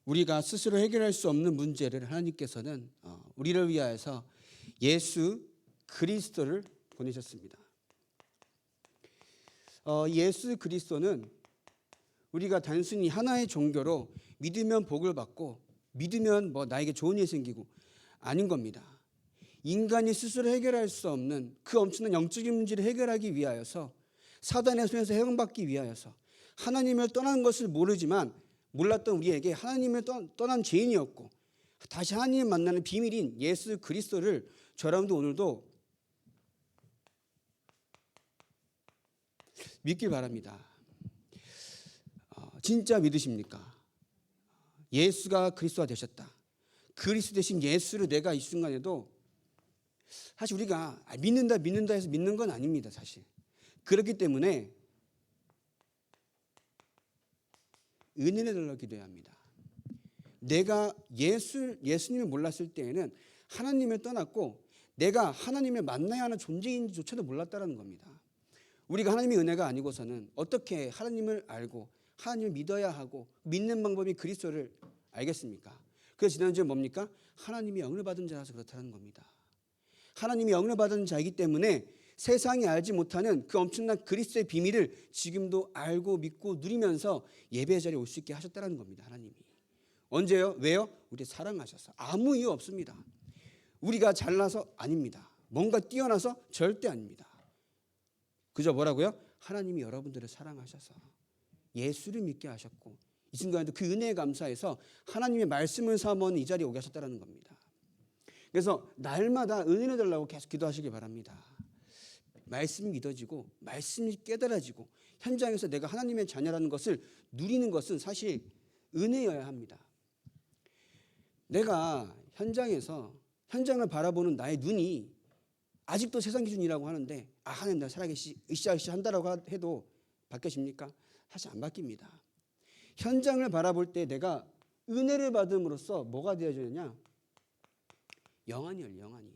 우리가 스스로 해결할 수 없는 문제를 하나님께서는 우리를 위하여서 예수 그리스도를 보내셨습니다. 예수 그리스도는 우리가 단순히 하나의 종교로 믿으면 복을 받고 믿으면 나에게 좋은 일이 생기고 아닌 겁니다. 인간이 스스로 해결할 수 없는 그 엄청난 영적인 문제를 해결하기 위하여서 사단의 손에서 해방받기 위하여서 하나님을 떠난 것을 모르지만 몰랐던 우리에게 하나님을 떠난 죄인이었고 다시 하나님을 만나는 비밀인 예수 그리스도를 저 여러분도 오늘도 믿길 바랍니다. 진짜 믿으십니까? 예수가 그리스도가 되셨다. 그리스도 대신 예수를 내가 이 순간에도 사실 우리가 믿는다 해서 믿는 건 아닙니다. 사실. 그렇기 때문에 은혜를 달라고 기도해야 합니다. 내가 예수님을 몰랐을 때에는 하나님을 떠났고 내가 하나님을 만나야 하는 존재인지조차도 몰랐다는 겁니다. 우리가 하나님의 은혜가 아니고서는 어떻게 하나님을 알고 하나님을 믿어야 하고 믿는 방법이 그리스도를 알겠습니까? 그래서 지난주에 뭡니까? 하나님이 영을 받은 자라서 그렇다는 겁니다. 하나님이 영을 받은 자이기 때문에 세상이 알지 못하는 그 엄청난 그리스도의 비밀을 지금도 알고 믿고 누리면서 예배 자리에 올 수 있게 하셨다는 겁니다. 하나님이. 언제요? 왜요? 우리 사랑하셔서. 아무 이유 없습니다. 우리가 잘나서 아닙니다. 뭔가 뛰어나서 절대 아닙니다. 그저 뭐라고요? 하나님이 여러분들을 사랑하셔서 예수를 믿게 하셨고 이 순간에도 그 은혜에 감사해서 하나님의 말씀을 삼은 이 자리에 오게 하셨다는 겁니다. 그래서 날마다 은혜를 달라고 계속 기도하시기 바랍니다. 말씀이 믿어지고 말씀이 깨달아지고 현장에서 내가 하나님의 자녀라는 것을 누리는 것은 사실 은혜여야 합니다. 내가 현장에서 현장을 바라보는 나의 눈이 아직도 세상 기준이라고 하는데 하나님 나 살아계시 으쌰으쌰 한다라고 해도 바뀌십니까? 사실 안 바뀝니다. 현장을 바라볼 때 내가 은혜를 받음으로써 뭐가 되어지느냐? 영안이에요. 영안이.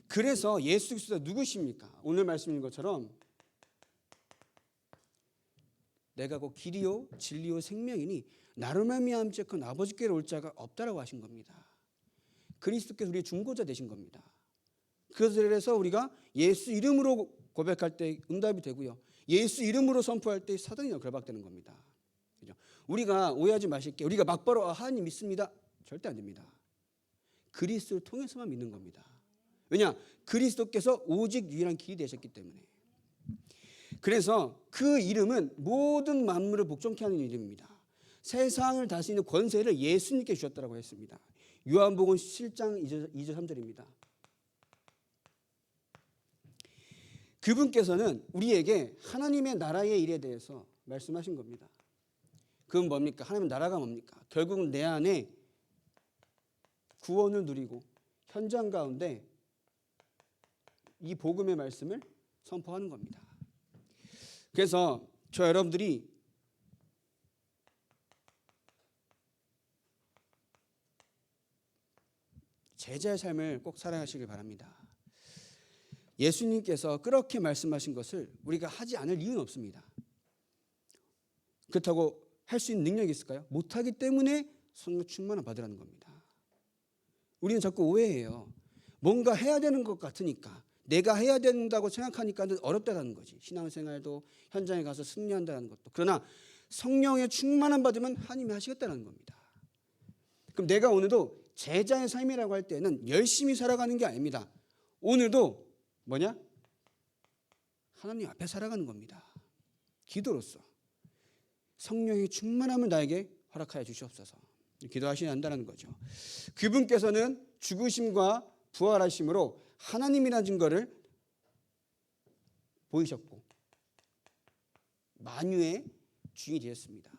그래서 예수 그리스도가 누구십니까? 오늘 말씀인 것처럼 내가 곧 길이요 진리요 생명이니 나로 말미암지건 아버지께로 올 자가 없다라고 하신 겁니다. 그리스도께서 우리의 중보자 되신 겁니다. 그래서 우리가 예수 이름으로 고백할 때 응답이 되고요. 예수 이름으로 선포할 때 사단이 결박되는 겁니다. 그죠? 우리가 오해하지 마실게요. 우리가 막바로 하나님 믿습니다. 절대 안 됩니다. 그리스도를 통해서만 믿는 겁니다. 왜냐? 그리스도께서 오직 유일한 길이 되셨기 때문에. 그래서 그 이름은 모든 만물을 복종케 하는 이름입니다. 세상을 다스리는 권세를 예수님께 주셨다고 했습니다. 요한복음 7장 2절 3절입니다. 그분께서는 우리에게 하나님의 나라의 일에 대해서 말씀하신 겁니다. 그건 뭡니까? 하나님의 나라가 뭡니까? 결국은 내 안에 구원을 누리고 현장 가운데 이 복음의 말씀을 선포하는 겁니다. 그래서 저 여러분들이 제자의 삶을 꼭 살아가시길 바랍니다. 예수님께서 그렇게 말씀하신 것을 우리가 하지 않을 이유는 없습니다. 그렇다고 할 수 있는 능력이 있을까요? 못하기 때문에 성령 충만을 받으라는 겁니다. 우리는 자꾸 오해해요. 뭔가 해야 되는 것 같으니까 내가 해야 된다고 생각하니까 어렵다는 거지. 신앙생활도 현장에 가서 승리한다는 것도. 그러나 성령의 충만함 받으면 하나님이 하시겠다는 겁니다. 그럼 내가 오늘도 제자의 삶이라고 할 때는 열심히 살아가는 게 아닙니다. 오늘도 뭐냐? 하나님 앞에 살아가는 겁니다. 기도로서. 성령의 충만함을 나에게 허락하여 주시옵소서. 기도하셔야 한다는 거죠. 그분께서는 죽으심과 부활하심으로 하나님이라는 증거를 보이셨고 만유의 주인이 되었습니다.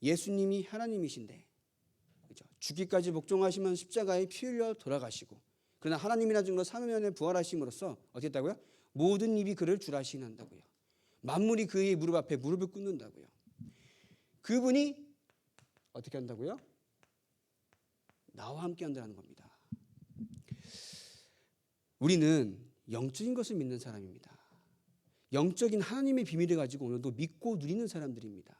예수님이 하나님이신데 그렇죠? 죽기까지 복종하시면 십자가에 피 흘려 돌아가시고 그러나 하나님이라는 증거 3일 부활하심으로써 어떻게 했다고요? 모든 입이 그를 주라 시인한다고요. 만물이 그의 무릎 앞에 무릎을 꿇는다고요. 그분이 어떻게 한다고요? 나와 함께 한다는 겁니다. 우리는 영적인 것을 믿는 사람입니다. 영적인 하나님의 비밀을 가지고 오늘도 믿고 누리는 사람들입니다.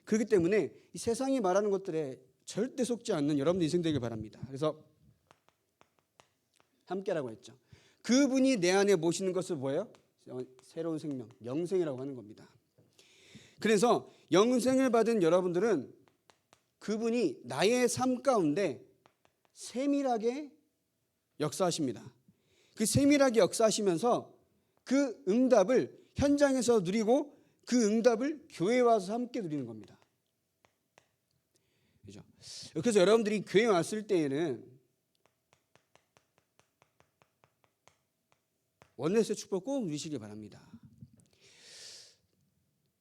그렇기 때문에 이 세상이 말하는 것들에 절대 속지 않는 여러분들 인생 되길 바랍니다. 그래서 함께라고 했죠. 그분이 내 안에 모시는 것을 뭐예요? 새로운 생명, 영생이라고 하는 겁니다. 그래서 영생을 받은 여러분들은 그분이 나의 삶 가운데 세밀하게 역사하십니다. 그 세밀하게 역사하시면서 그 응답을 현장에서 누리고 그 응답을 교회에 와서 함께 누리는 겁니다. 그죠? 그래서 여러분들이 교회에 왔을 때에는 원네스의 축복 꼭 누리시기 바랍니다.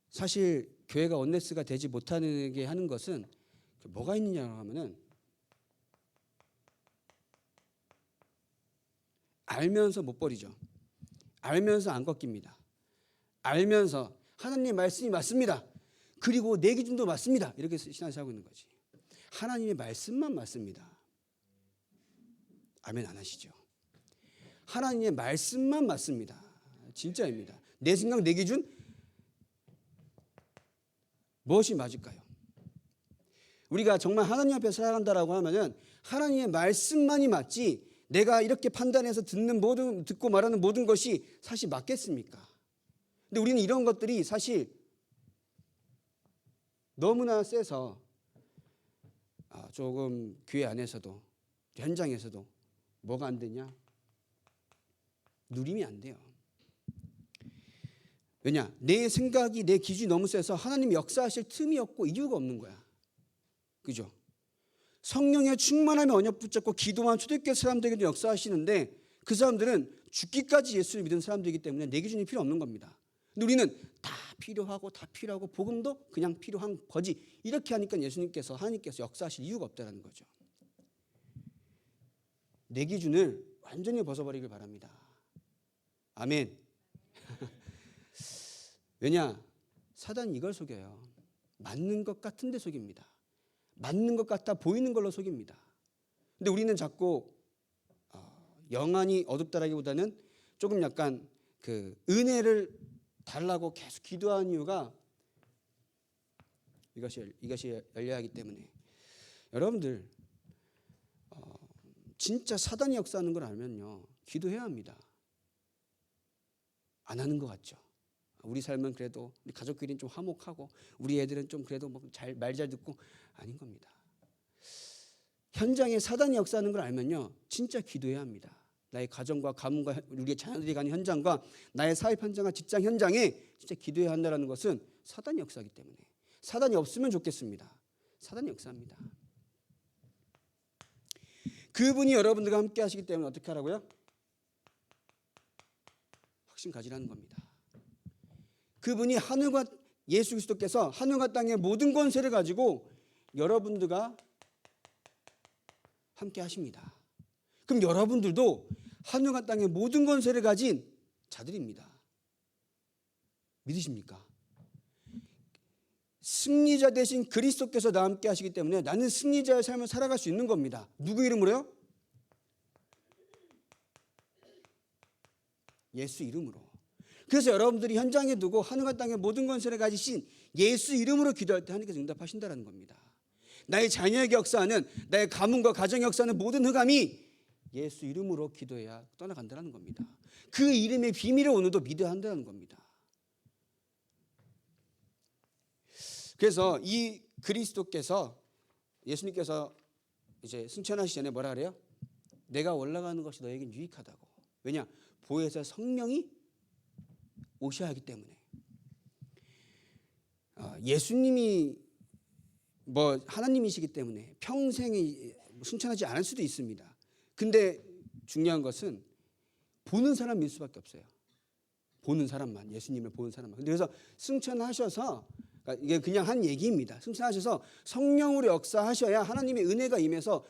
사실 교회가 원네스가 되지 못하게 하는 것은 뭐가 있느냐고 하면은 알면서 못 버리죠. 알면서 안 꺾입니다. 알면서 하나님의 말씀이 맞습니다. 그리고 내 기준도 맞습니다. 이렇게 신앙생활하고 있는 거지. 하나님의 말씀만 맞습니다. 아멘 안 하시죠? 하나님의 말씀만 맞습니다. 진짜입니다. 내 생각, 내 기준 무엇이 맞을까요? 우리가 정말 하나님 앞에 살아간다라고 하면은 하나님의 말씀만이 맞지 내가 이렇게 판단해서 듣고 말하는 모든 것이 사실 맞겠습니까? 근데 우리는 이런 것들이 사실 너무나 세서 조금 교회 안에서도 현장에서도 뭐가 안 되냐? 누림이 안 돼요. 왜냐? 내 생각이 내 기준이 너무 세서 하나님이 역사하실 틈이 없고 이유가 없는 거야. 그죠? 성령의 충만함에 언약 붙잡고 기도한 초대교회 사람들에게도 역사하시는데 그 사람들은 죽기까지 예수를 믿은 사람들이기 때문에 내 기준이 필요 없는 겁니다. 근데 우리는 다 필요하고 복음도 그냥 필요한 거지. 이렇게 하니까 하나님께서 역사하실 이유가 없다는 거죠. 내 기준을 완전히 벗어버리길 바랍니다. 아멘. 왜냐? 사단이 이걸 속여요. 맞는 것 같은데 속입니다. 맞는 것 같아 보이는 걸로 속입니다. 근데 우리는 자꾸 영안이 어둡다라기보다는 조금 약간 그 은혜를 달라고 계속 기도하는 이유가 이것이 열려야 하기 때문에 여러분들 진짜 사단이 역사하는 걸 알면요 기도해야 합니다. 안 하는 것 같죠. 우리 삶은 그래도 우리 가족끼리는 좀 화목하고 우리 애들은 좀 그래도 말 잘 듣고 아닌 겁니다. 현장에 사단이 역사하는 걸 알면요 진짜 기도해야 합니다. 나의 가정과 가문과 우리의 자녀들이 가는 현장과 나의 사업 현장과 직장 현장에 진짜 기도해야 한다는 것은 사단이 역사하기 때문에 사단이 없으면 좋겠습니다. 사단이 역사합니다. 그분이 여러분들과 함께 하시기 때문에 어떻게 하라고요? 확신 가지라는 겁니다. 그분이 하늘과 예수 그리스도께서 하늘과 땅의 모든 권세를 가지고 여러분들과 함께 하십니다. 그럼 여러분들도 하늘과 땅의 모든 권세를 가진 자들입니다. 믿으십니까? 승리자 대신 그리스도께서 나와 함께 하시기 때문에 나는 승리자의 삶을 살아갈 수 있는 겁니다. 누구 이름으로요? 예수 이름으로. 그래서 여러분들이 현장에 두고 하늘과 땅의 모든 권세를 가지신 예수 이름으로 기도할 때 하나님께서 응답하신다는 겁니다. 나의 자녀에게 역사하는 나의 가문과 가정에 역사하는 모든 흑암이 예수 이름으로 기도해야 떠나간다는 겁니다. 그 이름의 비밀을 오늘도 믿어야 한다는 겁니다. 그래서 이 그리스도께서 예수님께서 이제 승천하시기 전에 뭐라 그래요? 내가 올라가는 것이 너에겐 유익하다고. 왜냐? 보혜사 성령이 오셔야 하기 때문에. 예수님이 하나님이시기 때문에 평생에 승천하지 않을 수도 있습니다. 근데 중요한 것은 보는 사람 믿을 수밖에 없어요. 보는 사람만, 예수님을 보는 사람만. 그래서 승천하셔서 이게 그냥 한 얘기입니다. 승천하셔서 성령으로 역사하셔야 하나님의 은혜가 임해서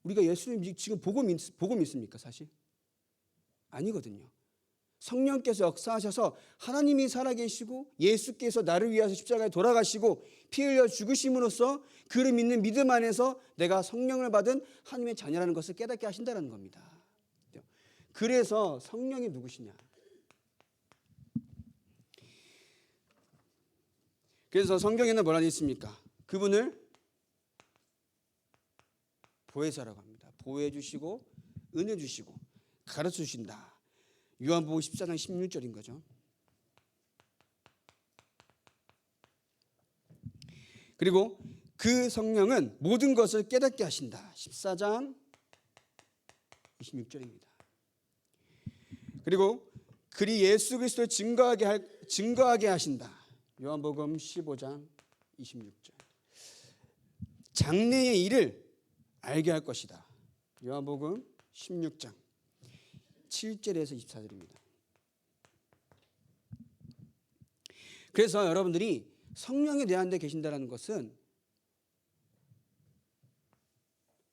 우리가 예수님 지금 보고 믿습니까 사실? 아니거든요. 성령께서 역사하셔서 하나님이 살아계시고 예수께서 나를 위해서 십자가에 돌아가시고 피 흘려 죽으심으로써 그를 믿는 믿음 안에서 내가 성령을 받은 하나님의 자녀라는 것을 깨닫게 하신다는 겁니다. 그래서 성령이 누구시냐? 그래서 성경에는 뭐라 되어 있습니까? 그분을 보혜사라고 합니다. 보호해 주시고 은혜 주시고 가르쳐 주신다. 요한복음 14장 16절인 거죠. 그리고 그 성령은 모든 것을 깨닫게 하신다. 14장 26절입니다. 그리고 그리 예수 그리스도를 증거하게 하신다. 요한복음 15장 26절. 장래의 일을 알게 할 것이다. 요한복음 16장 7절에서 24절입니다. 그래서 여러분들이 성령이 내 안에 계신다는 것은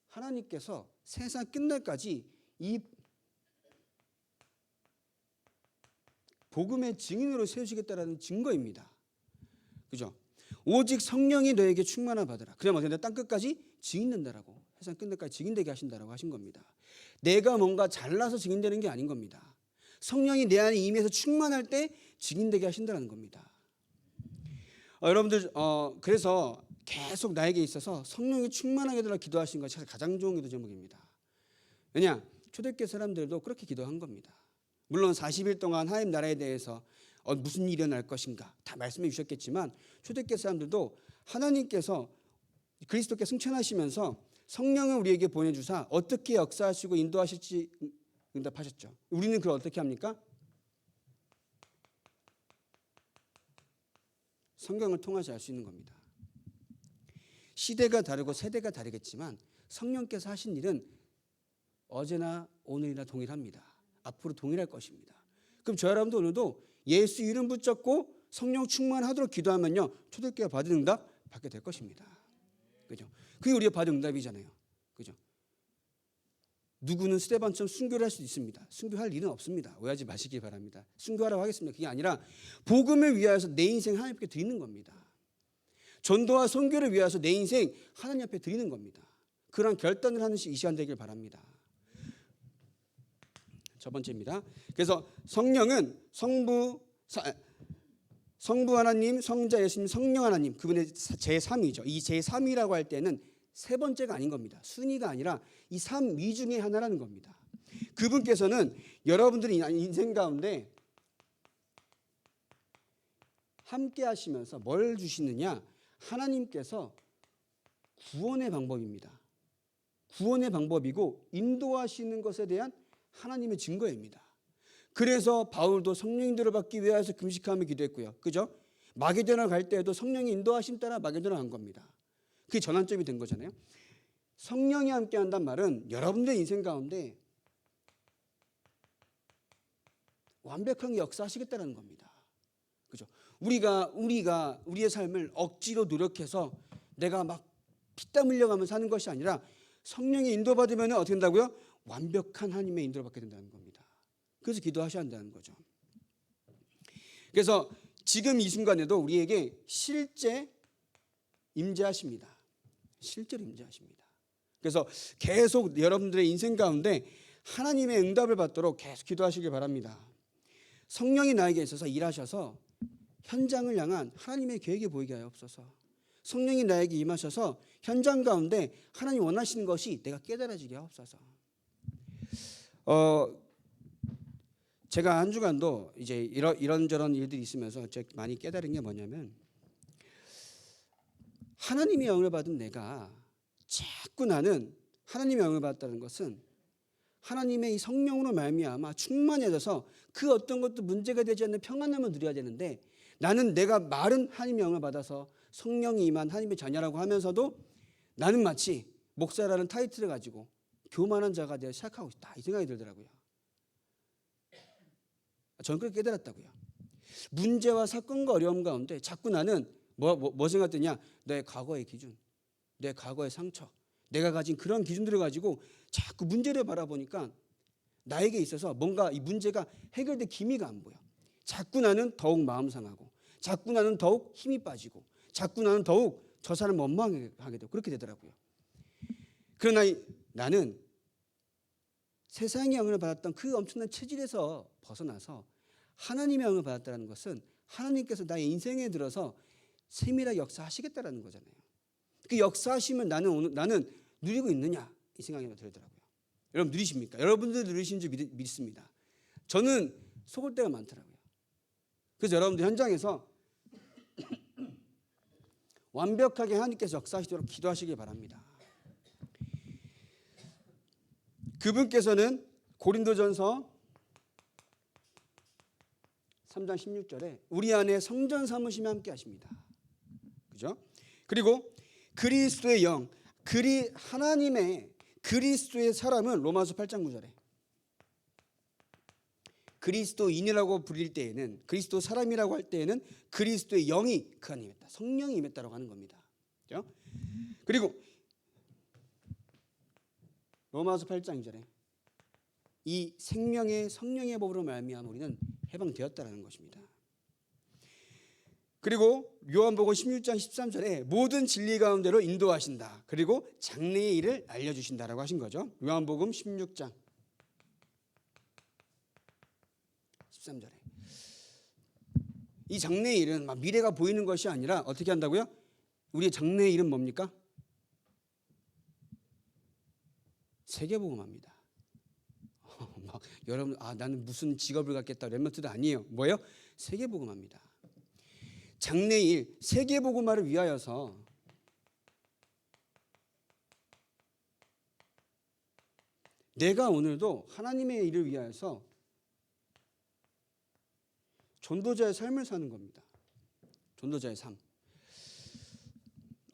하나님께서 세상 끝날까지 이 복음의 증인으로 세우시겠다라는 증거입니다. 그죠? 오직 성령이 너에게 충만함을 받으라. 그러면 어떻게 땅 끝까지 증인된다라고, 세상 끝날까지 증인되게 하신다라고 하신 겁니다. 내가 뭔가 잘나서 증인되는 게 아닌 겁니다. 성령이 내 안에 임해서 충만할 때 증인되게 하신다는 겁니다. 여러분들 그래서 계속 나에게 있어서 성령이 충만하게 달라 기도하신 것이 가장 좋은 기도 제목입니다. 왜냐? 초대교회 사람들도 그렇게 기도한 겁니다. 물론 40일 동안 하나님 나라에 대해서 무슨 일이 일어날 것인가 다 말씀해 주셨겠지만 초대교회 사람들도 하나님께서 그리스도께 승천하시면서 성령을 우리에게 보내주사 어떻게 역사하시고 인도하실지 응답하셨죠. 우리는 그걸 어떻게 합니까? 성경을 통해서 알 수 있는 겁니다. 시대가 다르고 세대가 다르겠지만 성령께서 하신 일은 어제나 오늘이나 동일합니다. 앞으로 동일할 것입니다. 그럼 저 여러분도 오늘도 예수 이름 붙잡고 성령 충만하도록 기도하면요, 초대교회가 받은 응답 받게 될 것입니다. 그죠? 그게 우리가 받은 응답이잖아요. 그죠? 누구는 스데반처럼 순교를 할 수도 있습니다. 순교할 일은 없습니다. 오해하지 마시기 바랍니다. 순교하라고 하겠습니다. 그게 아니라 복음을 위하여서 내 인생 하나님께 드리는 겁니다. 전도와 선교를 위하여서 내 인생 하나님 앞에 드리는 겁니다. 그런 결단을 하는 이 시간 되길 바랍니다. 첫 번째입니다. 그래서 성령은 성부 하나님, 성자 예수님, 성령 하나님, 그분의 제3위죠. 이 제3위라고 할 때는 세 번째가 아닌 겁니다. 순위가 아니라 이 3위 중에 하나라는 겁니다. 그분께서는 여러분들의 인생 가운데 함께 하시면서 뭘 주시느냐? 하나님께서 구원의 방법입니다. 구원의 방법이고 인도하시는 것에 대한 하나님의 증거입니다. 그래서 바울도 성령님들을 받기 위해서 금식하며 기도했고요. 그죠? 마게도나 갈 때에도 성령이 인도하심 따라 마게도나 간 겁니다. 그게 전환점이 된 거잖아요. 성령이 함께 한단 말은 여러분들의 인생 가운데 완벽하게 역사하시겠다는 겁니다. 그죠? 우리의 삶을 억지로 노력해서 내가 막 피땀 흘려가면서 사는 것이 아니라 성령의 인도받으면 어떻게 된다고요? 완벽한 하나님의 인도를 받게 된다는 겁니다. 그래서 기도하셔야 한다는 거죠. 그래서 지금 이 순간에도 우리에게 실제 임재하십니다. 실제로 임재하십니다. 그래서 계속 여러분들의 인생 가운데 하나님의 응답을 받도록 계속 기도하시길 바랍니다. 성령이 나에게 있어서 일하셔서 현장을 향한 하나님의 계획이 보이게 하옵소서. 성령이 나에게 임하셔서 현장 가운데 하나님 원하시는 것이 내가 깨달아지게 하옵소서. 제가 한 주간도 이제 이런저런 일들이 있으면서 제가 많이 깨달은 게 뭐냐면, 하나님의 영을 받은 내가 자꾸 나는 하나님의 영을 받았다는 것은 하나님의 이 성령으로 말미암아 충만해져서 그 어떤 것도 문제가 되지 않는 평안함을 누려야 되는데, 나는 내가 말은 하나님의 영을 받아서 성령이 임한 하나님의 자녀라고 하면서도 나는 마치 목사라는 타이틀을 가지고 교만한 자가 되어 시작하고 있다, 이 생각이 들더라고요. 저는 그렇게 깨달았다고요. 문제와 사건과 어려움 가운데 자꾸 나는 뭐 생각되냐? 내 과거의 기준, 내 과거의 상처, 내가 가진 그런 기준들을 가지고 자꾸 문제를 바라보니까 나에게 있어서 뭔가 이 문제가 해결될 기미가 안 보여. 자꾸 나는 더욱 마음 상하고, 자꾸 나는 더욱 힘이 빠지고, 자꾸 나는 더욱 저 사람을 원망하게 되고, 그렇게 되더라고요. 그러나 나는 세상의 영을 받았던 그 엄청난 체질에서 벗어나서 하나님의 영을 받았다는 것은 하나님께서 나의 인생에 들어서 세밀하게 역사하시겠다라는 거잖아요. 그 역사하시면 나는 누리고 있느냐 이 생각이 들더라고요. 여러분 누리십니까? 여러분들 누리신 줄 믿습니다. 저는 속을 때가 많더라고요. 그래서 여러분들 현장에서 완벽하게 하나님께서 역사하시도록 기도하시기 바랍니다. 그분께서는 고린도전서 3장 16절에 우리 안에 성전 삼으시며 함께 하십니다. 그죠? 그리고 그리스도의 영, 하나님의 그리스도의 사람은 로마서 8장 9절에 그리스도인이라고 부릴 때에는, 그리스도 사람이라고 할 때에는 그리스도의 영이 그 안에 임했다, 성령이 임했다라고 하는 겁니다. 그죠? 그리고 로마서 8장 2절에 이 생명의 성령의 법으로 말미암아 우리는 해방되었다라는 것입니다. 그리고 요한복음 16장 13절에 모든 진리 가운데로 인도하신다. 그리고 장래의 일을 알려주신다라고 하신 거죠. 요한복음 16장 13절에 이 장래의 일은 막 미래가 보이는 것이 아니라 어떻게 한다고요? 우리의 장래의 일은 뭡니까? 세계복음합니다. 막 여러분 나는 무슨 직업을 갖겠다 렘넌트도 아니에요. 뭐예요? 세계복음합니다. 장래일 세계복음화를 위하여서 내가 오늘도 하나님의 일을 위하여서 전도자의 삶을 사는 겁니다. 전도자의 삶.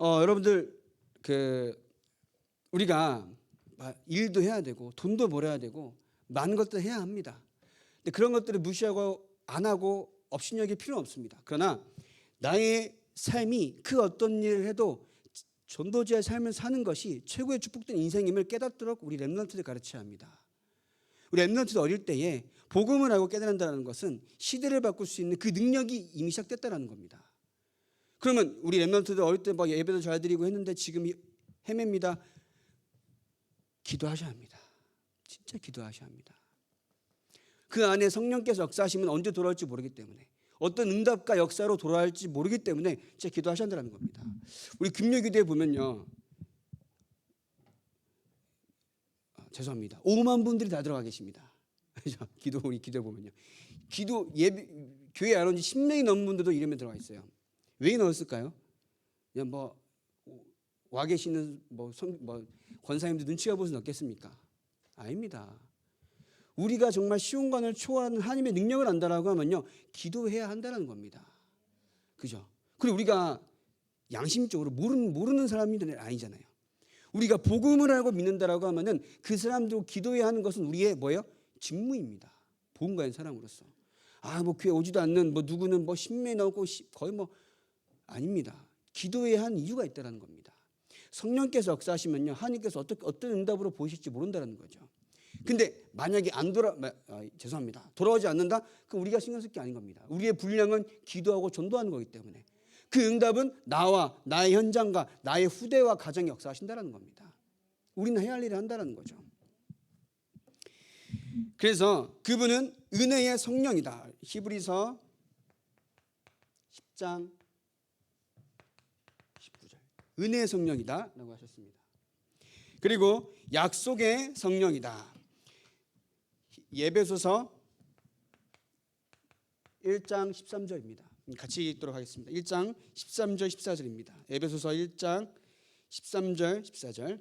여러분들 우리가 일도 해야 되고 돈도 벌어야 되고 많은 것들 해야 합니다. 근데 그런 것들을 무시하고 안 하고 업신여길 필요는 없습니다. 그러나 나의 삶이 그 어떤 일을 해도 전도자의 삶을 사는 것이 최고의 축복된 인생임을 깨닫도록 우리 렘넌트들 가르쳐야 합니다. 우리 렘넌트들 어릴 때에 복음을 알고 깨닫는다는 것은 시대를 바꿀 수 있는 그 능력이 이미 시작됐다는 겁니다. 그러면 우리 렘넌트들 어릴 때 막 예배도 잘 드리고 했는데 지금 헤맵니다. 기도하셔야 합니다. 진짜 기도하셔야 합니다. 그 안에 성령께서 역사하시면 언제 돌아올지 모르기 때문에, 어떤 응답과 역사로 돌아올지 모르기 때문에 진짜 기도하셔야 한다는 겁니다. 우리 금요기도에 보면요, 죄송합니다, 5만 분들이 다 들어가 계십니다. 우리 기도에 보면요, 교회 안 온 지 10년이 넘은 분들도 이름에 들어가 있어요. 왜 넣었을까요? 그냥 와 계시는 권사님들 눈치가 보여서 넣겠습니까? 아닙니다. 우리가 정말 시온관을 초월하는 하나님의 능력을 안다라고 하면요, 기도해야 한다는 겁니다. 그죠? 그리고 우리가 양심적으로 모르는 사람이 아니잖아요. 우리가 복음을 알고 믿는다라고 하면은 그 사람도 기도해야 하는 것은 우리의 뭐예요? 직무입니다. 복음 가진 사람으로서. 교회 오지도 않는 누구는 신명이 넘고 거의 아닙니다. 기도해야 하는 이유가 있다는 겁니다. 성령께서 역사하시면요, 하나님께서 어떤 응답으로 보이실지 모른다는 거죠. 근데 만약에 돌아오지 않는다? 그럼 우리가 신경 쓸 게 아닌 겁니다. 우리의 분량은 기도하고 전도하는 거기 때문에 그 응답은 나와 나의 현장과 나의 후대와 가정에 역사하신다는 겁니다. 우리는 해야 할 일을 한다는 거죠. 그래서 그분은 은혜의 성령이다. 히브리서 10장 19절. 은혜의 성령이다 라고 하셨습니다. 그리고 약속의 성령이다. 에베소서 1장 13절입니다. 같이 읽도록 하겠습니다. 1장 13절 14절입니다. 에베소서 1장 13절 14절.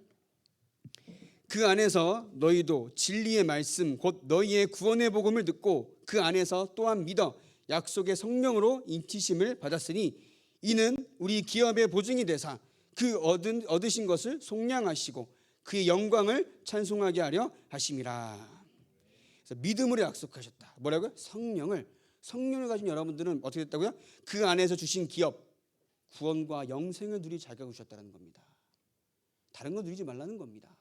그 안에서 너희도 진리의 말씀 곧 너희의 구원의 복음을 듣고 그 안에서 또한 믿어 약속의 성령으로 인치심을 받았으니 이는 우리 기업의 보증이 되사 그 얻으신 것을 속량하시고 그의 영광을 찬송하게 하려 하심이라. 그래서 믿음으로 약속하셨다. 뭐라고요? 성령을 가진 여러분들은 어떻게 됐다고요? 그 안에서 주신 기업, 구원과 영생을 누릴 자격을 주셨다는 겁니다. 다른 거 누리지 말라는 겁니다.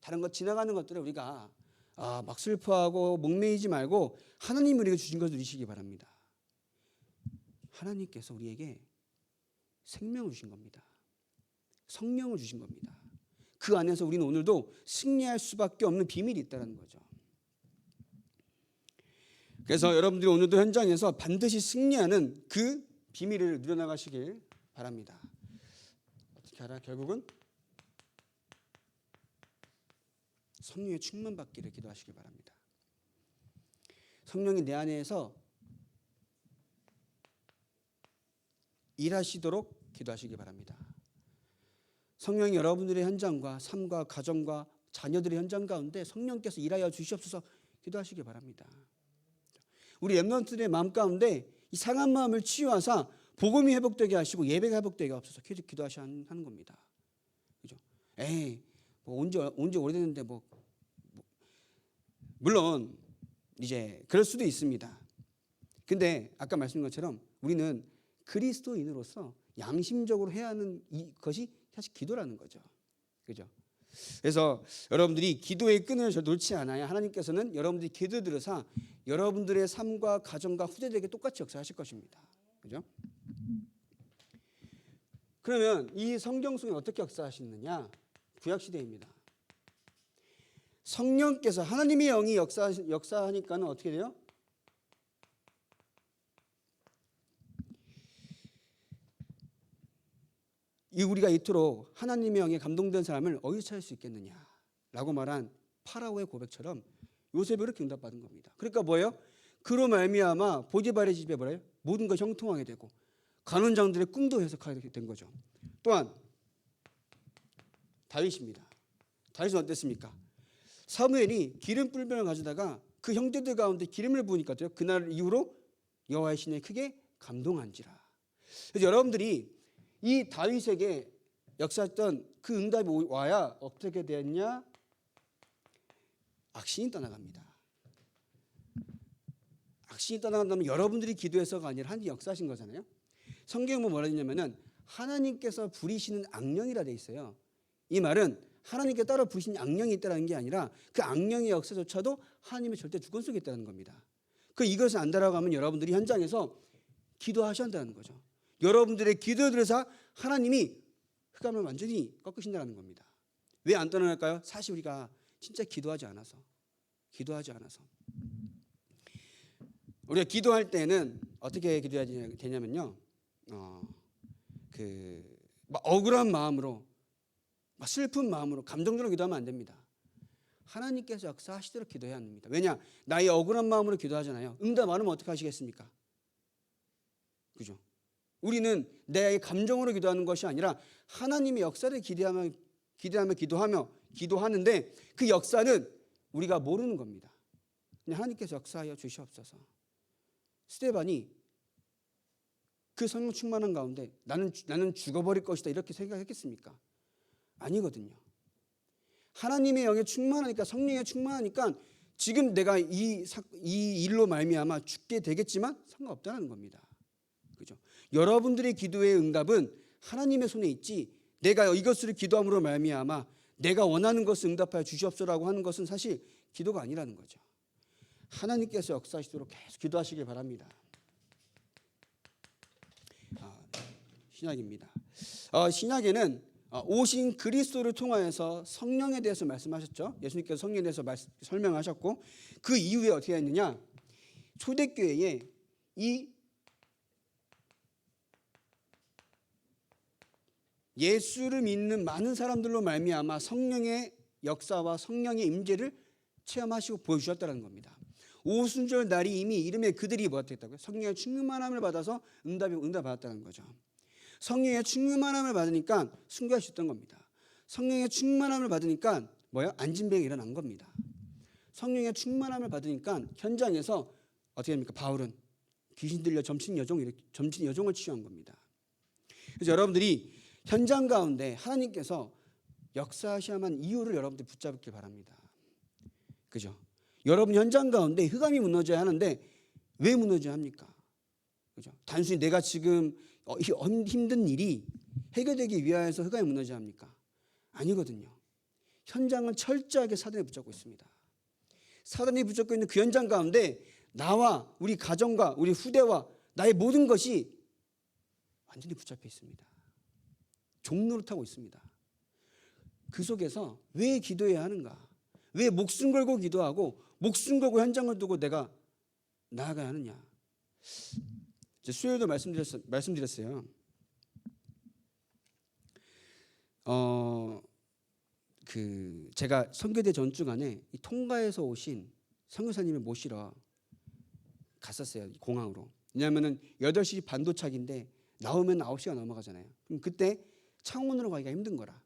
다른 거 지나가는 것들을 우리가 막 슬퍼하고 목매이지 말고 하나님이 우리에게 주신 것을 누리시기 바랍니다. 하나님께서 우리에게 생명을 주신 겁니다. 성령을 주신 겁니다. 그 안에서 우리는 오늘도 승리할 수밖에 없는 비밀이 있다는 거죠. 그래서 여러분들이 오늘도 현장에서 반드시 승리하는 그 비밀을 누려나가시길 바랍니다. 어떻게 하라? 결국은 성령의 충만받기를 기도하시길 바랍니다. 성령이 내 안에서 일하시도록 기도하시기 바랍니다. 성령이 여러분들의 현장과 삶과 가정과 자녀들의 현장 가운데 성령께서 일하여 주시옵소서 기도하시기 바랍니다. 우리 렘넌트들의 마음 가운데 이 상한 마음을 치유하사 복음이 회복되게 하시고 예배가 회복되게 하옵소서 계속 기도하셔야 하는 겁니다. 그죠? 뭐 온지 오래됐는데 물론 이제 그럴 수도 있습니다. 근데 아까 말씀드린 것처럼 우리는 그리스도인으로서 양심적으로 해야 하는 것이 사실 기도라는 거죠. 그죠? 그래서 여러분들이 기도의 끈을 놓지 않아야 하나님께서는 여러분들이 기도 들어서 여러분들의 삶과 가정과 후대들에게 똑같이 역사하실 것입니다. 그죠? 그러면 이 성경 속에 어떻게 역사하시느냐? 구약 시대입니다. 성령께서 하나님의 영이 역사하니까는 어떻게 돼요? 우리가 이토록 하나님의 영에 감동된 사람을 어디서 찾을 수 있겠느냐라고 말한 파라오의 고백처럼 요셉이 이렇게 응답받은 겁니다. 그러니까 뭐예요? 그로 말미암아 보디발의 집에 뭐래요? 모든 것 형통하게 되고 간원장들의 꿈도 해석하게 된 거죠. 또한 다윗입니다. 다윗은 어땠습니까? 사무엘이 기름 뿔병을 가져다가 그 형제들 가운데 기름을 부으니까 그날 이후로 여호와의 신에 크게 감동한지라. 그래서 여러분들이 이 다윗에게 역사했던 그 응답이 와야 어떻게 됐냐? 악신이 떠나갑니다. 악신이 떠나간다면 여러분들이 기도해서가 아니라 하나님이 역사하신 거잖아요. 성경에 뭐라 했냐면은 하나님께서 부리시는 악령이라 돼 있어요. 이 말은 하나님께 따라 부리신 악령이 있다는 게 아니라 그 악령의 역사조차도 하나님의 절대 주권 속에 있다는 겁니다. 이것을 안다라고 하면 여러분들이 현장에서 기도하셔야 한다는 거죠. 여러분들의 기도에 들어서 하나님이 흑암을 완전히 꺾으신다는 겁니다. 왜 안 떠나갈까요? 사실 우리가 진짜 기도하지 않아서. 우리가 기도할 때는 어떻게 기도해야 되냐면요. 막 억울한 마음으로, 막 슬픈 마음으로, 감정적으로 기도하면 안 됩니다. 하나님께서 역사하시도록 기도해야 합니다. 왜냐? 나의 억울한 마음으로 기도하잖아요. 응답 안 오면 어떻게 하시겠습니까? 그죠? 우리는 내 감정으로 기도하는 것이 아니라 하나님의 역사를 기도하는데 그 역사는 우리가 모르는 겁니다. 그냥 하나님께서 역사하여 주시옵소서. 스데반이 그 성령 충만한 가운데 나는 죽어버릴 것이다 이렇게 생각했겠습니까? 아니거든요. 하나님의 영에 충만하니까, 성령에 충만하니까 지금 내가 이 일로 말미암아 죽게 되겠지만 상관없다는 겁니다. 그죠? 여러분들의 기도의 응답은 하나님의 손에 있지, 내가 이것을 기도함으로 말미암아 내가 원하는 것을 응답하여 주시옵소서라고 하는 것은 사실 기도가 아니라는 거죠. 하나님께서 역사하시도록 계속 기도하시길 바랍니다. 신약입니다. 신약에는 오신 그리스도를 통하여서 성령에 대해서 말씀하셨죠. 예수님께서 성령에 대해서 설명하셨고, 그 이후에 어떻게 했느냐? 초대교회에 이 예수를 믿는 많은 사람들로 말미암아 성령의 역사와 성령의 임재를 체험하시고 보여주셨다는 겁니다. 오순절 날이 이미 이름에 그들이 뭐였다고요? 성령의 충만함을 받아서 응답 받았다는 거죠. 성령의 충만함을 받으니까 순교할 수 있던 겁니다. 성령의 충만함을 받으니까 안진병이 일어난 겁니다. 성령의 충만함을 받으니까 현장에서 어떻게 됩니까? 바울은 귀신 들려 점친 여종을 치유한 겁니다. 그래서 여러분들이 현장 가운데 하나님께서 역사하셔야만 이유를 여러분들이 붙잡길 바랍니다. 그죠? 여러분 현장 가운데 흑암이 무너져야 하는데 왜 무너져야 합니까? 그죠? 단순히 내가 지금 힘든 일이 해결되기 위하여서 흑암이 무너져야 합니까? 아니거든요. 현장은 철저하게 사단에 붙잡고 있습니다. 사단이 붙잡고 있는 그 현장 가운데 나와 우리 가정과 우리 후대와 나의 모든 것이 완전히 붙잡혀 있습니다. 종노릇하고 있습니다. 그 속에서 왜 기도해야 하는가? 왜 목숨 걸고 기도하고 목숨 걸고 현장을 두고 내가 나아가야 하느냐? 수요일도 말씀드렸어요. 제가 선교대 전주간에 이 통가에서 오신 선교사님을 모시러 갔었어요. 공항으로. 왜냐하면은 8시 반 도착인데 나오면 9시가 넘어가잖아요. 그럼 그때 창원으로 가기가 힘든 거라.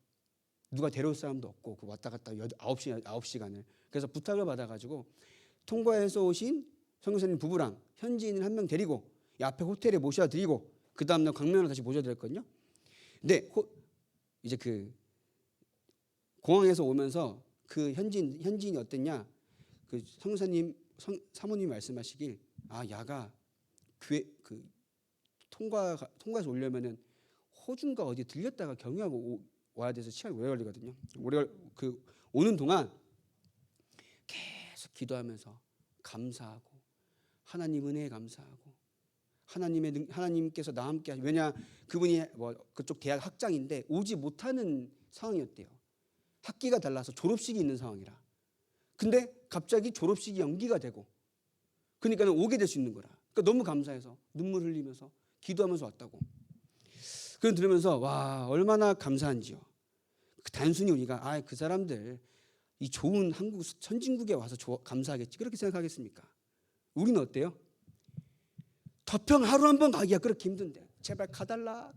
누가 데려올 사람도 없고 그 왔다 갔다 9시간을. 그래서 부탁을 받아가지고 통가에서 오신 선교사님 부부랑 현지인을 한 명 데리고 이 앞에 호텔에 모셔드리고 그 다음날 광명으로 다시 모셔드렸거든요. 근데 이제 그 공항에서 오면서 그 현지인이 어땠냐? 그 선교사님 사모님이 말씀하시길 야가 교회 통과에서 오려면은 호주인가 어디 들렸다가 경유하고 와야 돼서 시간이 오래 걸리거든요. 오는 동안 계속 기도하면서 감사하고 하나님 은혜에 감사하고 하나님께서 나와 함께 하시. 왜냐 그분이 그쪽 대학 학장인데 오지 못하는 상황이었대요. 학기가 달라서 졸업식이 있는 상황이라. 근데 갑자기 졸업식이 연기가 되고 그러니까 오게 될 수 있는 거라. 그러니까 너무 감사해서 눈물 흘리면서 기도하면서 왔다고. 그걸 들으면서 와 얼마나 감사한지요. 단순히 우리가 그 사람들 이 좋은 한국 선진국에 와서 감사하겠지 그렇게 생각하겠습니까? 우리는 어때요? 더평 하루 한 번 가기가 그렇게 힘든데 제발 가달라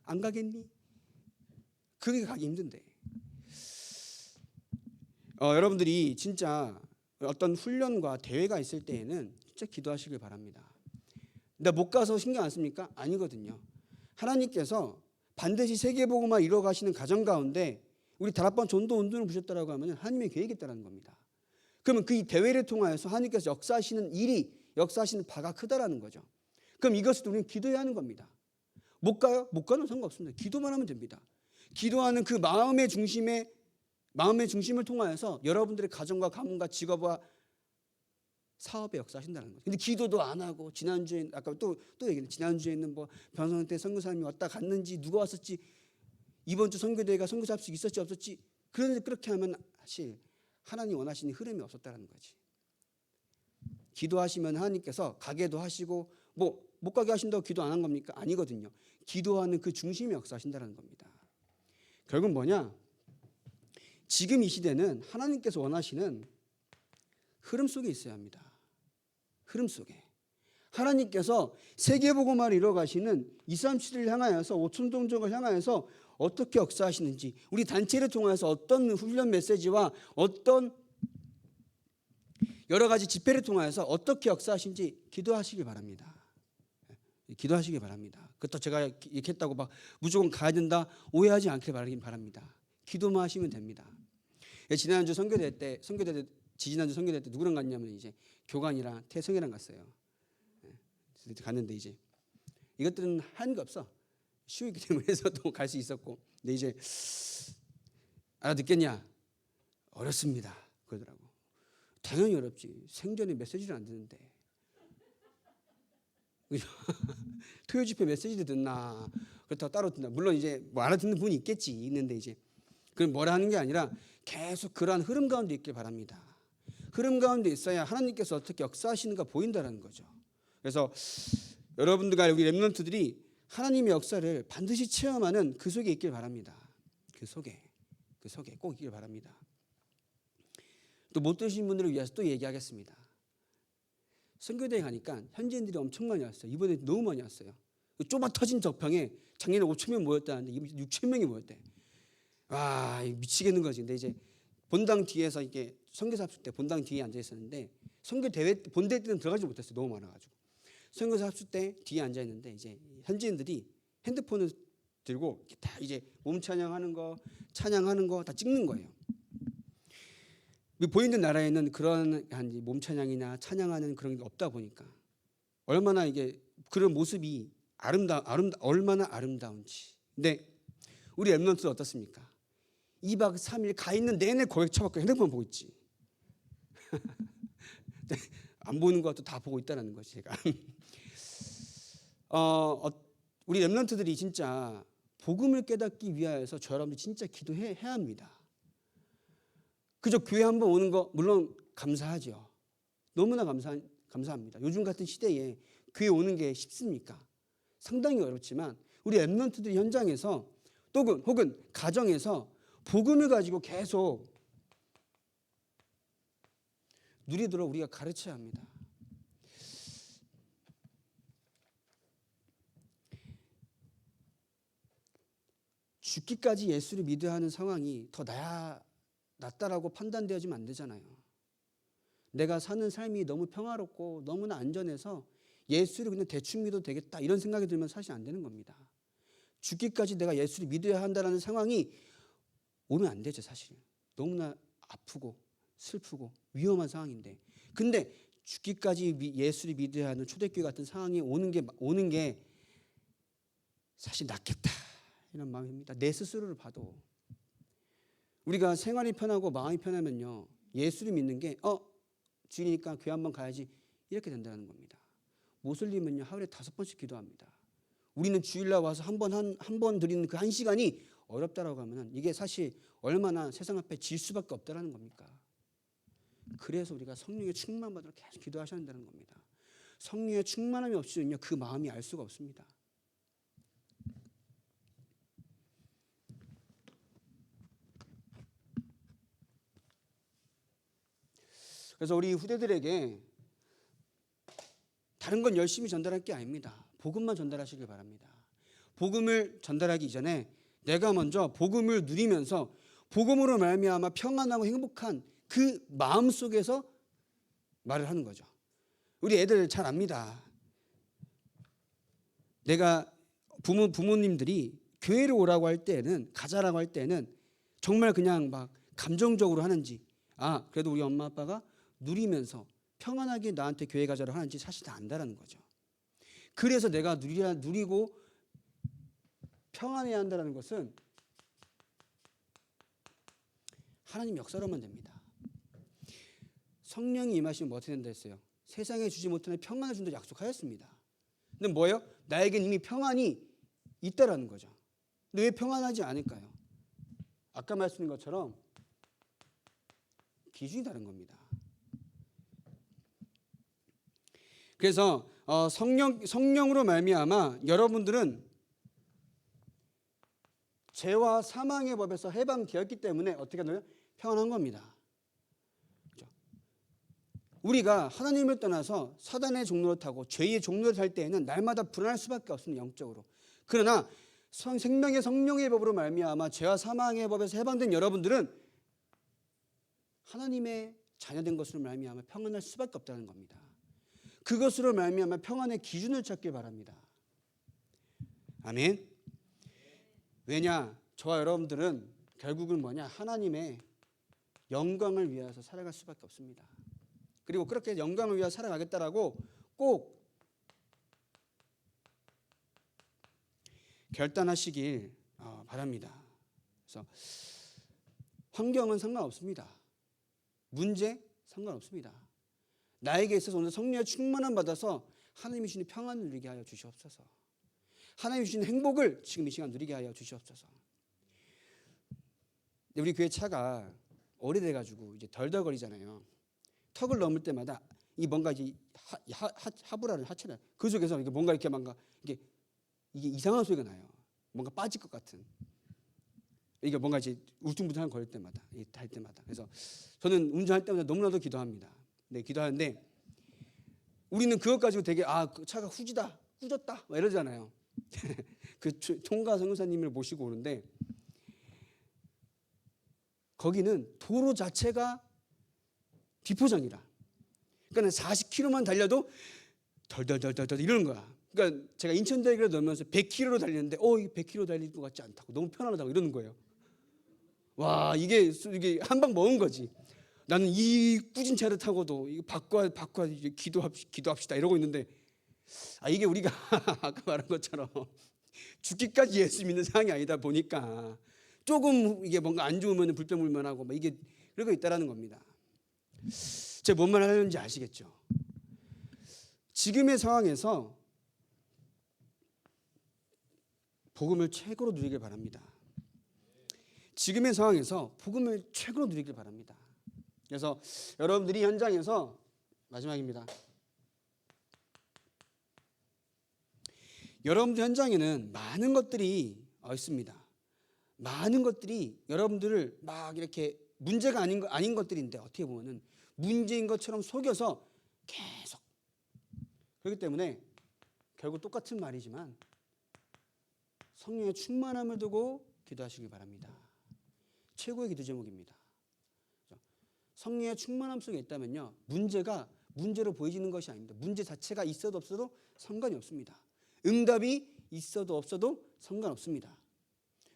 안 가겠니? 그게 가기 힘든데 여러분들이 진짜 어떤 훈련과 대회가 있을 때에는 진짜 기도하시길 바랍니다. 나 못 가서 신경 안 씁니까? 아니거든요. 하나님께서 반드시 세계복음화 이루어 가시는 가정 가운데 우리 다락방 전도 운동을 보셨다라고 하면 하나님의 계획이 있다는 겁니다. 그러면 그 대회를 통하여서 하나님께서 역사하시는 바가 크다라는 거죠. 그럼 이것을 우리는 기도해야 하는 겁니다. 못 가요? 못 가는 상관없습니다. 기도만 하면 됩니다. 기도하는 그 마음의 중심을 통하여서 여러분들의 가정과 가문과 직업과 사업에 역사하신다는 거죠. 근데 기도도 안 하고 지난주에 아까 또 얘기했는데 지난주에는 변호사 때 선교사님이 왔다 갔는지 누가 왔었지 이번 주 선교대회가 선교사 합숙 있었지 없었지 그런데 그렇게 하면 사실 하나님 원하시는 흐름이 없었다는 거지. 기도하시면 하나님께서 가게도 하시고 못 가게 하신다고 기도 안 한 겁니까? 아니거든요. 기도하는 그 중심에 역사하신다는 겁니다. 결국 뭐냐? 지금 이 시대는 하나님께서 원하시는 흐름 속에 있어야 합니다. 흐름 속에. 하나님께서 세계복음화를 이뤄가시는 237을 향하여서 5천 동족을 향하여서 어떻게 역사하시는지 우리 단체를 통해서 어떤 훈련 메시지와 어떤 여러 가지 집회를 통해서 어떻게 역사하시는지 기도하시기 바랍니다. 기도하시기 바랍니다. 그것도 제가 이렇게 했다고 무조건 가야 된다 오해하지 않길 바랍니다. 기도만 하시면 됩니다. 지난주 선교대 때 지지난주 선교대 때 누구랑 갔냐면 이제 교관이랑 태성이랑 갔어요. 갔는데 이제 이것들은 한 게 없어. 쉬우기 때문에 해서도 갈 수 있었고 근데 이제 알아듣겠냐? 어렵습니다. 그러더라고. 당연히 어렵지. 생전에 메시지를 안 듣는데. 토요 집회 메시지도 듣나? 그렇다고 따로 듣나? 물론 이제 알아듣는 분이 있는데 이제 그럼 뭐라 하는 게 아니라 계속 그러한 흐름 가운데 있길 바랍니다. 흐름 가운데 있어야 하나님께서 어떻게 역사하시는가 보인다는 거죠. 그래서 여러분들과 우리 렘넌트들이 하나님의 역사를 반드시 체험하는 그 속에 있길 바랍니다. 그 속에 꼭 있길 바랍니다. 또 못 드신 분들을 위해서 또 얘기하겠습니다. 선교대에 가니까 현지인들이 엄청 많이 왔어요. 이번에 너무 많이 왔어요. 좁아 터진 저평에 작년에 5천 명 모였다는데 이번 6천 명이 모였대. 와 미치겠는 거지. 근데 이제 본당 뒤에서 이게 선교사 합숙 때 본당 뒤에 앉아 있었는데 선교 대회 본대회 때는 들어가지 못했어요. 너무 많아가지고 선교사 합숙 때 뒤에 앉아 있는데 이제 현지인들이 핸드폰을 들고 다 이제 몸 찬양하는 거 다 찍는 거예요. 보이는 나라에는 그런 몸 찬양이나 찬양하는 그런 게 없다 보니까 얼마나 이게 그런 모습이 얼마나 아름다운지. 근데 우리 렘넌트는 어떻습니까? 2박 3일 가 있는 내내 고백 쳐받고 핸드폰 보고 있지. 안 보는 것도 다 보고 있다는 거지 제가. 우리 렘넌트들이 진짜 복음을 깨닫기 위하여서 저 여러분들 진짜 기도해야 합니다. 그저 교회 한번 오는 거 물론 감사하죠. 너무나 감사합니다. 요즘 같은 시대에 교회 오는 게 쉽습니까? 상당히 어렵지만 우리 랩런트들 현장에서 혹은 가정에서 복음을 가지고 계속 누리도록 우리가 가르쳐야 합니다. 죽기까지 예수를 믿어야 하는 상황이 더 낫다라고 판단되어지면 안 되잖아요. 내가 사는 삶이 너무 평화롭고 너무나 안전해서 예수를 그냥 대충 믿어도 되겠다 이런 생각이 들면 사실 안 되는 겁니다. 죽기까지 내가 예수를 믿어야 한다는 상황이 오면 안 되죠. 사실 너무나 아프고 슬프고 위험한 상황인데, 근데 죽기까지 예수를 믿어야 하는 초대교회 같은 상황이 오는 게 사실 낫겠다 이런 마음입니다. 내 스스로를 봐도 우리가 생활이 편하고 마음이 편하면요, 예수를 믿는 게 주일이니까 교회 한번 가야지 이렇게 된다는 겁니다. 모슬림은요, 하루에 5번씩 기도합니다. 우리는 주일날 와서 한 번 드리는 그 1시간이 어렵다라고 하면 이게 사실 얼마나 세상 앞에 질 수밖에 없다라는 겁니까? 그래서 우리가 성령의 충만 받으러 계속 기도하셔야 한다는 겁니다. 성령의 충만함이 없이는요, 그 마음이 알 수가 없습니다. 그래서 우리 후대들에게 다른 건 열심히 전달할 게 아닙니다. 복음만 전달하시길 바랍니다. 복음을 전달하기 이전에 내가 먼저 복음을 누리면서 복음으로 말미암아 평안하고 행복한 그 마음 속에서 말을 하는 거죠. 우리 애들 잘 압니다. 내가 부모님들이 교회를 오라고 할 때는, 가자라고 할 때는 정말 그냥 막 감정적으로 하는지, 그래도 우리 엄마 아빠가 누리면서 평안하게 나한테 교회 가자라고 하는지 사실 다 안다라는 거죠. 그래서 내가 누리고 평안해야 한다는 것은 하나님 역사로만 됩니다. 성령이 임하시면 뭐 어떻게 된다 했어요? 세상에 주지 못하는 평안을 준다고 약속하였습니다. 근데 뭐예요? 나에겐 이미 평안이 있다라는 거죠. 근데 왜 평안하지 않을까요? 아까 말씀드린 것처럼 기준이 다른 겁니다. 그래서 성령으로 말미암아 여러분들은 죄와 사망의 법에서 해방되었기 때문에 어떻게 하나요? 평안한 겁니다. 그렇죠? 우리가 하나님을 떠나서 사단의 종로를 타고 죄의 종로를 탈 때에는 날마다 불안할 수밖에 없습니다. 영적으로. 그러나 생명의 성령의 법으로 말미암아 죄와 사망의 법에서 해방된 여러분들은 하나님의 자녀된 것으로 말미암아 평안할 수밖에 없다는 겁니다. 그것으로 말미암아 평안의 기준을 찾길 바랍니다. 아멘. 왜냐? 저와 여러분들은 결국은 뭐냐? 하나님의 영광을 위해서 살아갈 수밖에 없습니다. 그리고 그렇게 영광을 위해 살아가겠다라고 꼭 결단하시길 바랍니다. 그래서 환경은 상관없습니다. 문제 상관없습니다. 나에게 있어서 오늘 성령의 충만함 받아서 하나님이 주시는 평안을 누리게 하여 주시옵소서. 하나님이 주시는 행복을 지금 이 시간 누리게 하여 주시옵소서. 우리 교회 차가 오래돼가지고 이제 덜덜거리잖아요. 턱을 넘을 때마다 이 뭔가 이제 하부라는 하체라 그 속에서 이게 뭔가 이렇게 이게 이상한 소리가 나요. 뭔가 빠질 것 같은. 이게 뭔가 이제 울퉁불퉁한 거릴 때마다 할 때마다. 그래서 저는 운전할 때마다 너무나도 기도합니다. 네, 기도하는데 우리는 그것 가지고 되게 그 차가 후졌다 이러잖아요. 그 총가 선교사님을 모시고 오는데 거기는 도로 자체가 비포장이라. 그러니까 40km만 달려도 덜덜덜덜 이러는 거야. 그러니까 제가 인천대교를 넘으면서 100km로 달리는데 100km 달릴 것 같지 않다고 너무 편안하다고 이러는 거예요. 와, 이게 한 방 먹은 거지. 나는 이 꾸준 차를 타고도 이거 바꿔 기도합시다 이러고 있는데 이게 우리가 아까 말한 것처럼 죽기까지 예수 믿는 상황이 아니다 보니까 조금 이게 뭔가 안 좋으면 불평불만하고 이게 그러고 있다라는 겁니다. 제가 뭔 말 하려는지 아시겠죠? 지금의 상황에서 복음을 최고로 누리길 바랍니다. 지금의 상황에서 복음을 최고로 누리길 바랍니다. 그래서 여러분들이 현장에서 마지막입니다. 여러분들 현장에는 많은 것들이 있습니다. 많은 것들이 여러분들을 막 이렇게 문제가 아닌 것들인데 어떻게 보면은 문제인 것처럼 속여서 계속, 그렇기 때문에 결국 똑같은 말이지만 성령의 충만함을 두고 기도하시기 바랍니다. 최고의 기도 제목입니다. 성령의 충만함 속에 있다면요, 문제가 문제로 보여지는 것이 아닙니다. 문제 자체가 있어도 없어도 상관이 없습니다. 응답이 있어도 없어도 상관없습니다.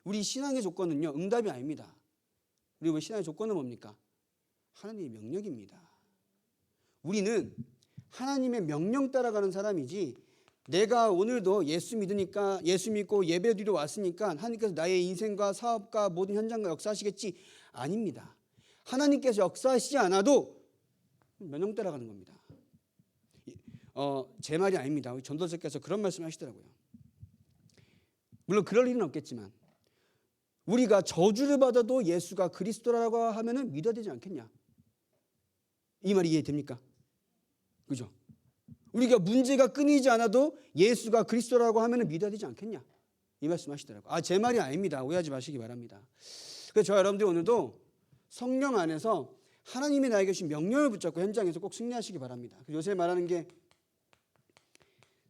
우리 신앙의 조건은요, 응답이 아닙니다. 우리 신앙의 조건은 뭡니까? 하나님의 명령입니다. 우리는 하나님의 명령 따라가는 사람이지, 내가 오늘도 예수 믿으니까, 예수 믿고 예배 드리러 왔으니까 하나님께서 나의 인생과 사업과 모든 현장과 역사하시겠지, 아닙니다. 하나님께서 역사하시지 않아도 명령 따라가는 겁니다. 제 말이 아닙니다. 우리 전도사께서 그런 말씀을 하시더라고요. 물론 그럴 일은 없겠지만 우리가 저주를 받아도 예수가 그리스도라고 하면은 믿어야 되지 않겠냐? 이 말이 이해됩니까? 그죠? 우리가 문제가 끊이지 않아도 예수가 그리스도라고 하면은 믿어야 되지 않겠냐? 이 말씀 하시더라고요. 제 말이 아닙니다. 오해하지 마시기 바랍니다. 그래서 저와 여러분들 오늘도 성령 안에서 하나님이 나에게 주신 명령을 붙잡고 현장에서 꼭 승리하시기 바랍니다. 요새 말하는 게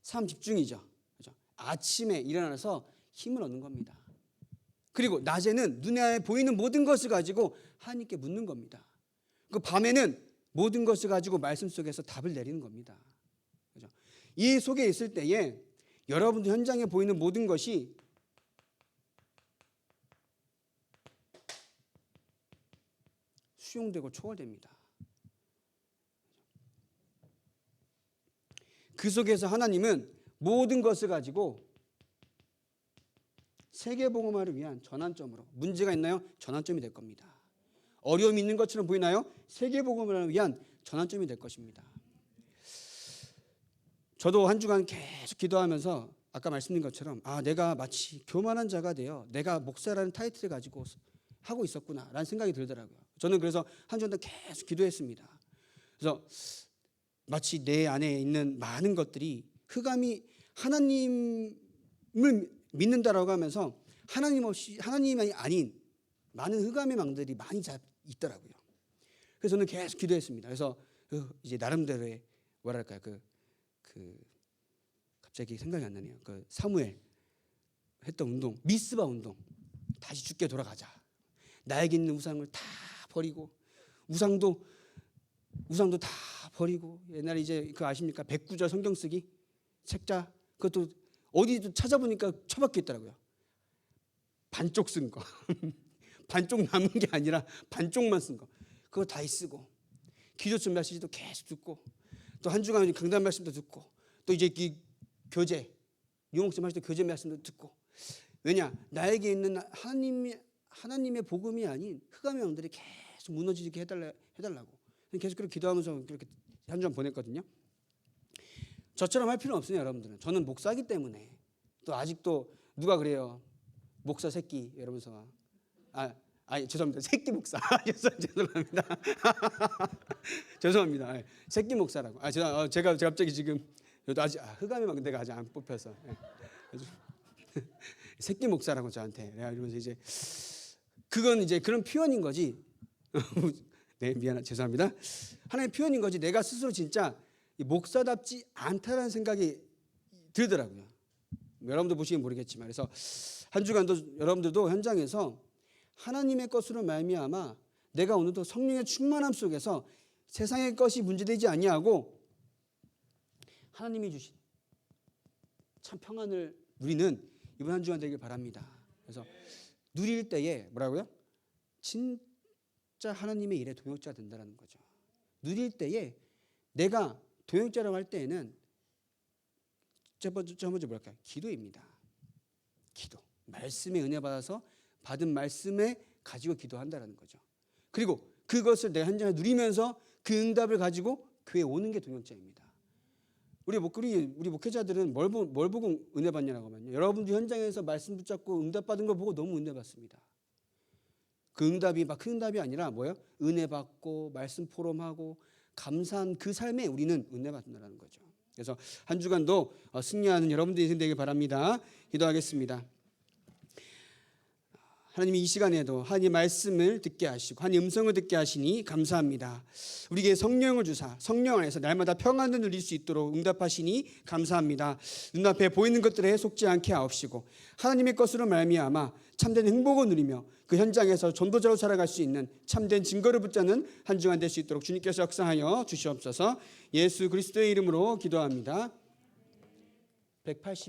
삶 집중이죠. 그죠? 아침에 일어나서 힘을 얻는 겁니다. 그리고 낮에는 눈에 보이는 모든 것을 가지고 하나님께 묻는 겁니다. 그 밤에는 모든 것을 가지고 말씀 속에서 답을 내리는 겁니다. 그죠? 이 속에 있을 때에 여러분들 현장에 보이는 모든 것이 수용되고 초월됩니다. 그 속에서 하나님은 모든 것을 가지고 세계복음화를 위한 전환점으로, 문제가 있나요? 전환점이 될 겁니다. 어려움이 있는 것처럼 보이나요? 세계복음화를 위한 전환점이 될 것입니다. 저도 한 주간 계속 기도하면서 아까 말씀드린 것처럼 내가 마치 교만한 자가 되어 내가 목사라는 타이틀을 가지고 하고 있었구나 라는 생각이 들더라고요. 저는 그래서 한 주간 계속 기도했습니다. 그래서 마치 내 안에 있는 많은 것들이 흑암이 하나님을 믿는다라고 하면서 하나님이 아닌 많은 흑암의 망들이 많이 있더라고요. 그래서 저는 계속 기도했습니다. 그래서 이제 나름대로의 뭐랄까요, 갑자기 생각이 안 나네요. 사무엘 했던 운동, 미스바 운동, 다시 주께 돌아가자. 나에게 있는 우상을 다 버리고 우상도 다 버리고, 옛날에 이제 아십니까? 109절 성경 쓰기 책자, 그것도 어디도 찾아보니까 처박혀 있더라고요. 반쪽 쓴 거. 반쪽 남은 게 아니라 반쪽만 쓴 거. 그거 다 쓰고, 기도처 메시지도 계속 듣고, 또 한 주간 강단 말씀도 듣고, 또 이제 교재, 유목사 말씀 교재 말씀도 듣고. 왜냐? 나에게 있는 하나님의 복음이 아닌 흑암의 왕들이 계속 무너지게 해달라고. 계속 그렇게 기도하면서 그렇게 한 주간 보냈거든요. 저처럼 할 필요는 없어요, 여러분들은. 저는 목사이기 때문에. 또 아직도 누가 그래요? 목사 새끼 이러면서. 죄송합니다. 새끼 목사. 죄송합니다. 죄송합니다. 새끼 목사라고. 제가 갑자기 지금 아직 흑암의 망대가 아직 안 뽑혀서. 새끼 목사라고 저한테. 이러면서 이제 그건 이제 그런 표현인 거지. 네, 죄송합니다. 하나의 표현인 거지. 내가 스스로 진짜 목사답지 않다라는 생각이 들더라고요. 여러분도 보시면 모르겠지만. 그래서 한 주간도 여러분들도 현장에서 하나님의 것으로 말미암아 내가 오늘도 성령의 충만함 속에서 세상의 것이 문제되지 아니하고 하나님이 주신 참 평안을 누리는 이번 한 주간 되길 바랍니다. 그래서 누릴 때에 뭐라고요? 진짜 하나님의 일에 동역자가 된다는 거죠. 누릴 때에 내가 동역자라고 할 때에는 첫 번째 뭐랄까요? 기도입니다. 기도. 말씀의 은혜 받아서 받은 말씀에 가지고 기도한다는 거죠. 그리고 그것을 내 현장에 누리면서 그 응답을 가지고 교회에 오는 게 동역자입니다. 우리 목회자들은 뭘 보고 은혜 받냐라고 하면요, 여러분들 현장에서 말씀 붙잡고 응답 받은 걸 보고 너무 은혜 받습니다. 그 응답이 막 큰 응답이 아니라 뭐예요? 은혜 받고 말씀 포럼하고 감사한 그 삶에 우리는 은혜 받는다는 거죠. 그래서 한 주간도 승리하는 여러분들이 되길 바랍니다. 기도하겠습니다. 하나님이 이 시간에도 하나님의 말씀을 듣게 하시고 하나님의 음성을 듣게 하시니 감사합니다. 우리에게 성령을 주사 성령 안에서 날마다 평안을 누릴 수 있도록 응답하시니 감사합니다. 눈앞에 보이는 것들에 속지 않게 하옵시고 하나님의 것으로 말미암아 참된 행복을 누리며 그 현장에서 전도자로 살아갈 수 있는 참된 증거를 붙잡는 한 주간 될 수 있도록 주님께서 역사하여 주시옵소서. 예수 그리스도의 이름으로 기도합니다. 180